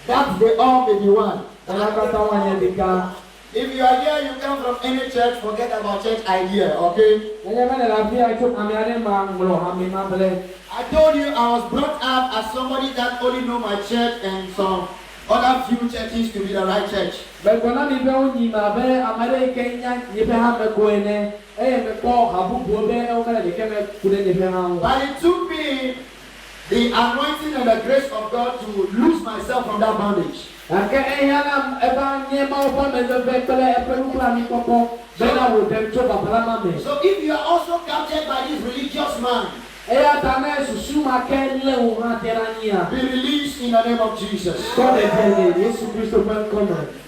That they all may be one. If you are here, you come from any church, forget about church idea, okay? I told you I was brought up as somebody that only know my church and some other few churches to be the right church. But it took me the anointing and the grace of God to loose myself from that bondage. So if you are also captured by this religious man, be released in the name of Jesus.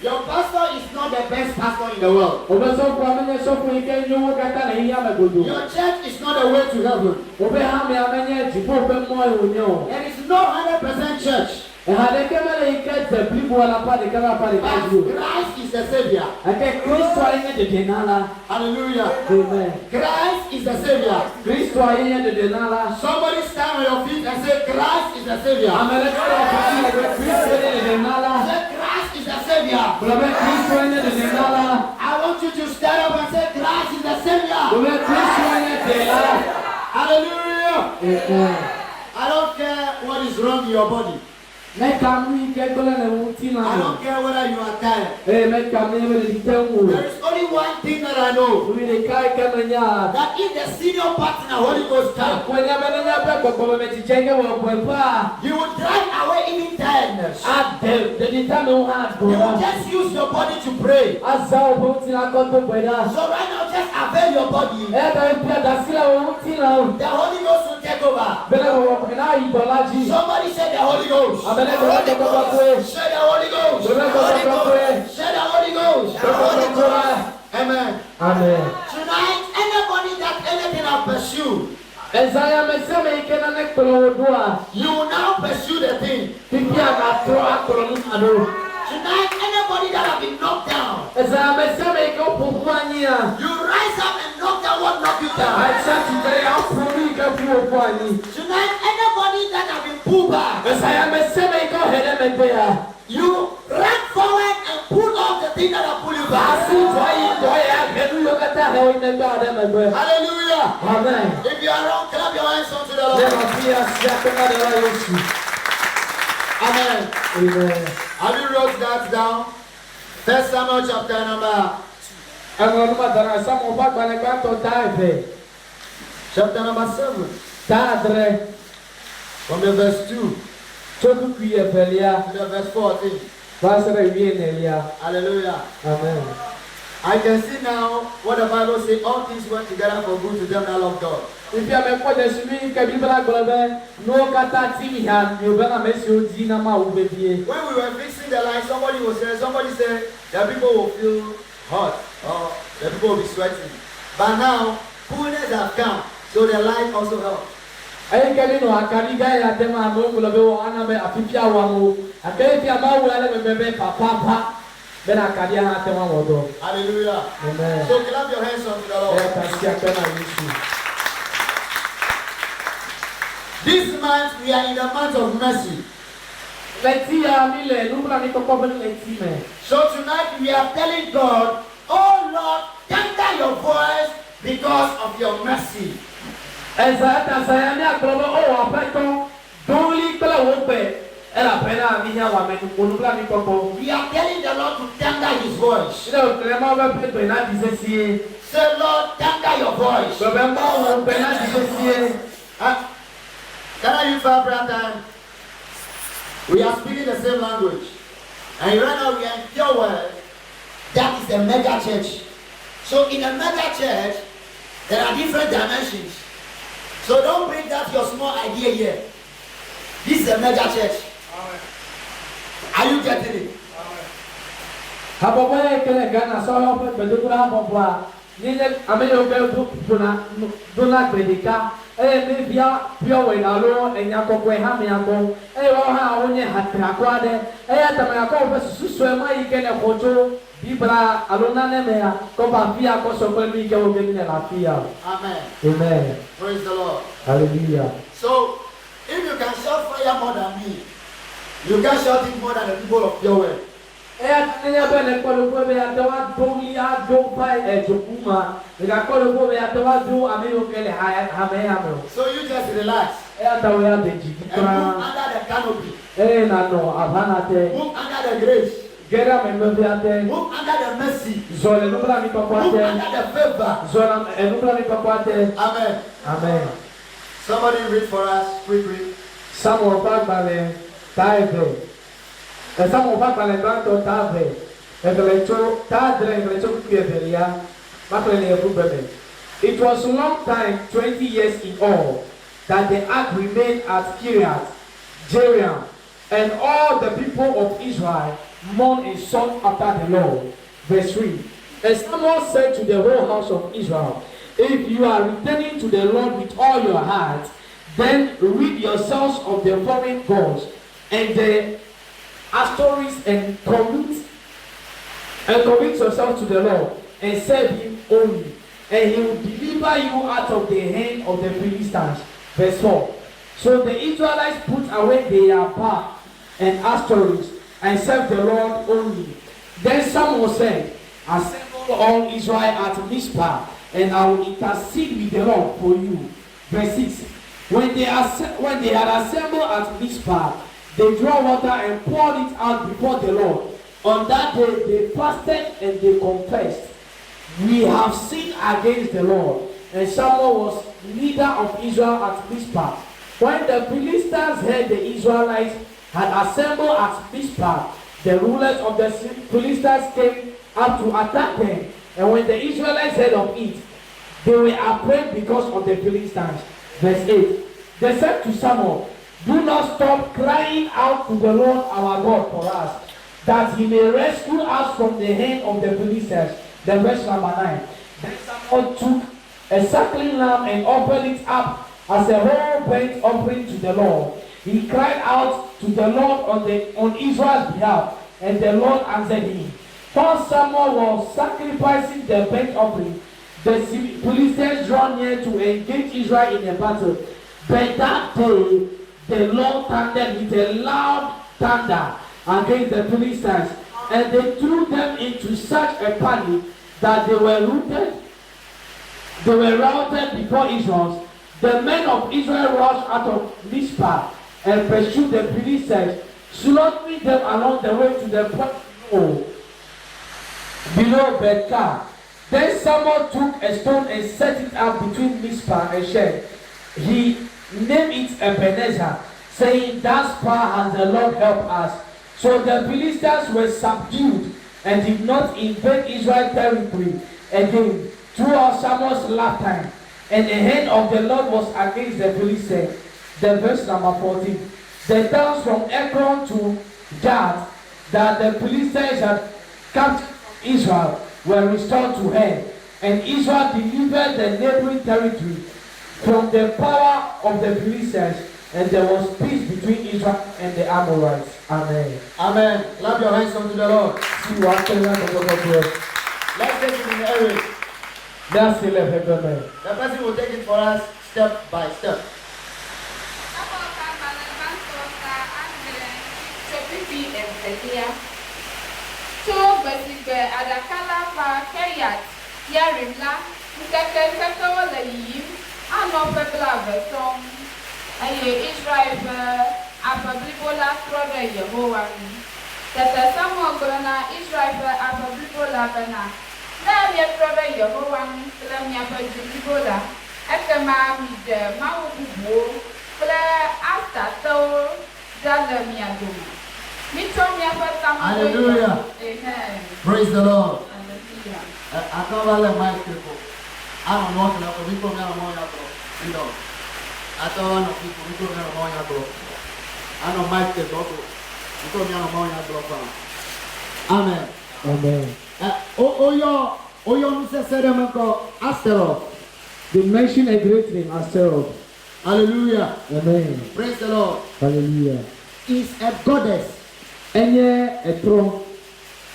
Your pastor is not the best pastor in the world. Your church is not the way to heaven. There is no 100% church. But Christ is the Savior. Hallelujah. Amen. Christ is the Savior. Somebody stand on your feet and say, Christ is the Savior. Say, Christ is the Savior. I want you to stand up and say, Christ is the Savior. Hallelujah. I don't care what is wrong in your body. I don't care whether you are tired. There is only one thing that I know. That if the senior partner Holy Ghost comes, you will drive away even tiredness. You will just use your body to pray. So right now, just avail your body. The Holy Ghost will take over. Somebody said the Holy Ghost. Say the Holy Ghost. Say the Holy Ghost. Say the Holy Ghost. Amen. Amen. Tonight, anybody that anything I pursue, you will now pursue the thing. Tonight, anybody that have been knocked down, you rise up and knock down what knocked you down. Tonight, anybody that have been pulled back, you run forward and pull off the thing that have pulled you back. Hallelujah. Amen. If you are wrong, clap your hands unto the Lord. Amen. Amen. Have you wrote that down? 1 Samuel chapter number 7. From the verse 2 to the verse 14. Hallelujah. Amen. I can see now what the Bible says, all things work together for good to them that love God. When we were fixing the line, somebody said that people will feel hot or the people will be sweating. But now, coolness has come, so the light also helps. Hallelujah. Amen. So clap your hands unto the Lord. This month we are in the month of mercy. So tonight we are telling God, oh Lord, tender your voice because of your mercy. We are telling the Lord to tender his voice. Say, Lord, tender your voice. Can I use our prayer time? We are speaking the same language. And right now we are in pure word. That is the mega church. So in a mega church, there are different dimensions. So don't bring that your small idea here. This is a mega church. Are you getting it? Amen. Amen. Praise the Lord. Hallelujah. So if you can shout fire more than me, you can shout it more than the people of your way. So you just relax. And move under the canopy. Move under the grace. Move under the mercy. Move under the favor. Amen. Amen. Somebody read for us quickly. Some of us by the tithe. Some of us by the grant of tithe. It was a long time, 20 years in all, that the ark remained at Kiriath Jearim, and all the people of Israel mourned and sought after the Lord. Verse 3. And Samuel said to the whole house of Israel, if you are returning to the Lord with all your heart, then rid yourselves of the foreign gods and the Ashtoreths and commit yourselves to the Lord and serve him only, and he will deliver you out of the hand of the Philistines. Verse 4. So the Israelites put away their Baal and Ashtoreths and served the Lord only. Then Samuel said, assemble all Israel at Mizpah, and I will intercede with the Lord for you. Verse 6. When they had assembled at Mizpah, they drew water and poured it out before the Lord. On that day they fasted and they confessed, we have sinned against the Lord. And Samuel was leader of Israel at Mizpah. When the Philistines heard the Israelites had assembled at Mizpah, the rulers of the Philistines came up to attack them. And when the Israelites heard of it, they were afraid because of the Philistines. Verse 8. They said to Samuel, do not stop crying out to the Lord our God for us, that he may rescue us from the hand of the Philistines. The verse number 9. Then Samuel took a suckling lamb and offered it up as a whole burnt offering to the Lord. He cried out to the Lord on Israel's behalf, and the Lord answered him. While Samuel was sacrificing the burnt offering, the Philistines drew near to engage Israel in a battle. But that day, the Lord thundered with a loud thunder against the Philistines, and they threw them into such a panic that they were routed before Israel. The men of Israel rushed out of Mizpah and pursued the Philistines, slaughtering them along the way to the point below Bethkar. Then Samuel took a stone and set it up between Mizpah and Shen. He named it Ebenezer, saying, thus far has the Lord helped us. So the Philistines were subdued and did not invade Israel's territory again throughout Samuel's lifetime. And the hand of the Lord was against the Philistines. The verse number 14. The towns from Ekron to Gath that the Philistines had captured from Israel were restored to her. And Israel delivered the neighboring territory from the power of the Philistines. And there was peace between Israel and the Amorites. Amen. Amen. Clap your hands unto the Lord. Let's take it in the area. The person will take it for us step by step. Israel apablibola trode Yehowa ni. Tete Samuel grana Israel apablibola bana. Na ye trode Yehowa ni kle mi apablibola. Ekema mi de mawububo kle asta to dale mi adoma. Mi to mi apata ma. Hallelujah. Amen. Praise the Lord. Hallelujah. Akawale my people. I don't know what we go now more ya bro. You know. I don't know people we go now more ya bro. I know my people we go now more ya bro. Amen. Amen. Oyo nse sedem ko Asteroth. They mention a great name, Asteroth. Hallelujah. Amen. Praise the Lord. Hallelujah. Is a goddess. Enye etro.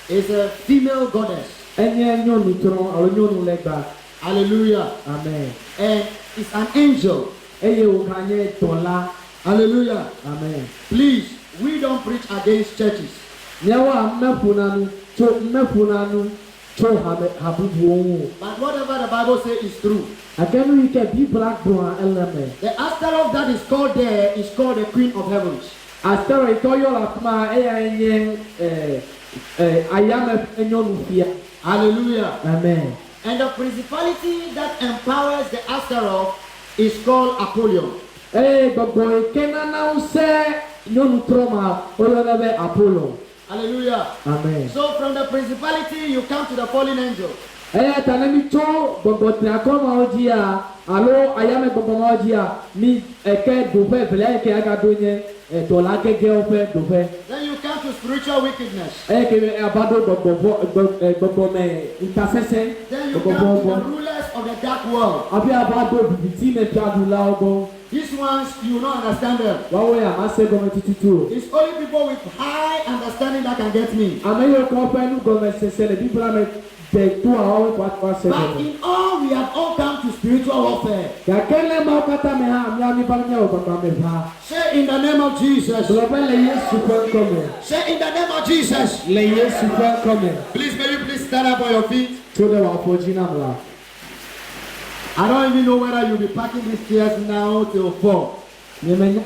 Is a female goddess. Enye nyonu tro, alo nyonu legba. Hallelujah. Amen. And is an angel. Eye okanye tola. Hallelujah. Amen. Please, we don't preach against churches. Nyawa mefunanu cho habubu. But whatever the Bible says is true. Again, we can be black bro element. The Ashtaroth that is called there is called the Queen of Heavens. Ashtaroth itoyo la kuma eyenye ayame enyonufia. Hallelujah. Amen. And the principality that empowers the Ashtaroth is called Apollyon. Gbogbo kenana use nyonu troma oyonebe Apollo. Hallelujah. Amen. So from the principality you come to the fallen angel. Tanemi cho gbogbo triakoma ojia alo ayame gbogbo ojia ni eke dofe vele eke agadonye dola gege ofe dofe. Then you come to spiritual wickedness. Ke abado gbogbo me intercession. Then you come to the rulers of the dark world. Abi abado bibiti me piadula ogo. These ones you will not understand them. Wawe amase gome tututu. It's only people with high understanding that can get me. Ameyo ko penu gome sesele bibla me de tu awo kwa But in all we have all come to spiritual warfare. Yakele ma kata me ha mi ami banya o baba me ba. Say in the name of Jesus. Global le Yesu kwa come. Say in the name of Jesus. Le Yesu kwa come. Please, may you please stand up on your feet. To the wa fojina mla. I don't even know whether you'll be packing these chairs now till 4. Nyemenya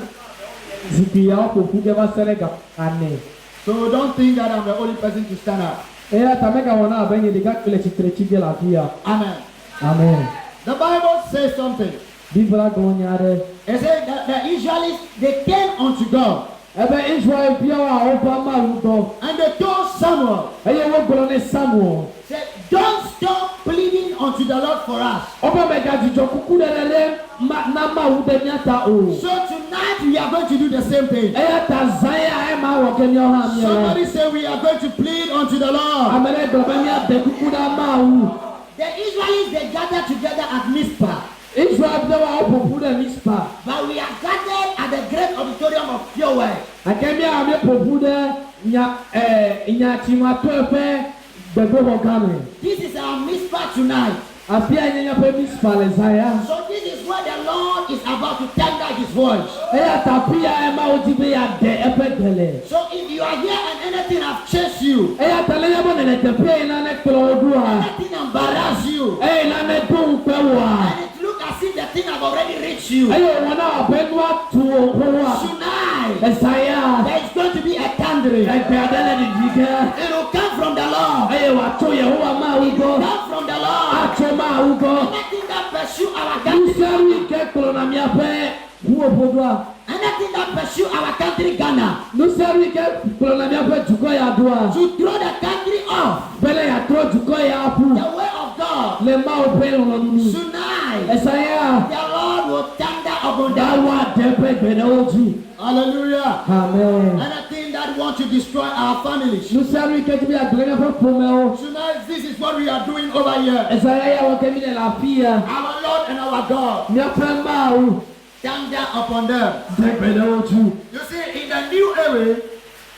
zipi ya ko fuge ba serega ane. So don't think that I'm the only person to stand up. Tameka wana abenye diga kule chitrechi la via. Amen. Amen. The Bible says something. Bibla gonyare. It says that the Israelites, they came unto God. Ebe Israel bia wa Obama udo. And they told Samuel, Eye wo gboro ne Samuel. said, don't stop pleading unto the Lord for us. Oba mega jijo kuku lele na ma ude nyata o. So tonight we are going to do the same thing. Eye Tanzania e ma wo kenyo ha mi. Somebody say we are going to plead unto the Lord. Amere globania de kuku da ma u. The Israelites, they gathered together at Mizpah. Israel bia wa opofu de Mizpah. But we are gathered at the great auditorium of Pure Word. Akemi a me pofu de nya chima tofe de go game. This is our Mizpah tonight. Afia nyanya pe Mizpah le zaya. So this is where the Lord is about to tender his voice. Eye tapia e ma ojibe ya de epe gele. So if you are here and anything have chased you, Eye talenya bo ne tepe na ne klo odua. anything embarrass you, Eye na ne dun pe wa. and it look as if the thing have already reached you, Eye wona obenwa tu owa. tonight Esaya. there is going to be a thundering. Egbe adele ni diga. It will come from the Lord. Eye wa to Yehowa ma It will ugo. come from the Lord. Acho ma ugo. Anything that pursue our country, Usari ke klo na mia pe. Wo bodwa. anything that pursue our country, Ghana, Usari ke klo na mia pe juko ya doa. to throw the country off Bele ya tro juko ya apu. the way of God. Le ma o pe lo nu. Tonight, Esaya. the Lord will thunder upon them. Dawa depe gbede oji. Hallelujah. Amen. Anything that wants to destroy our families. Nusari ke tibi agbere fo pomeo. Tonight, this is what we are doing over here. Esaya ya wo kemi ne la fia. Our Lord and our God, Mi ape ma o. thunder upon them. Depe de oji. You see, in the new era,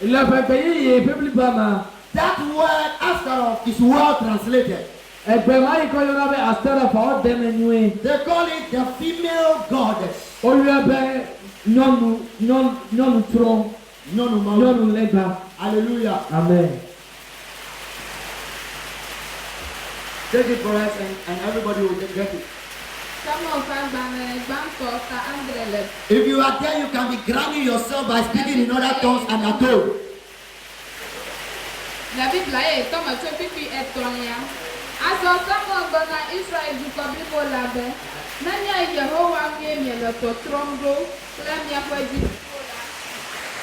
Le pepe ye pebli bama. that word Ashtaroth is well translated. Egbe ma yi ko yo na be astera fa o de menue. They call it the female goddess. O yo be nyonu tro. No, no, no. Nyonu lega. Hallelujah. Amen. Take it for us and everybody will get it. Samuel Fagbame, Banko, Ka Andrele. If you are there, you can be grounding yourself by speaking in other tongues and at home. La Bible est comme tu pipi et tonya. Aso Samuel Bana Israel du Kabibo Labe. Nanya Yehowa Mie le Totrombo, Lemia Fadi.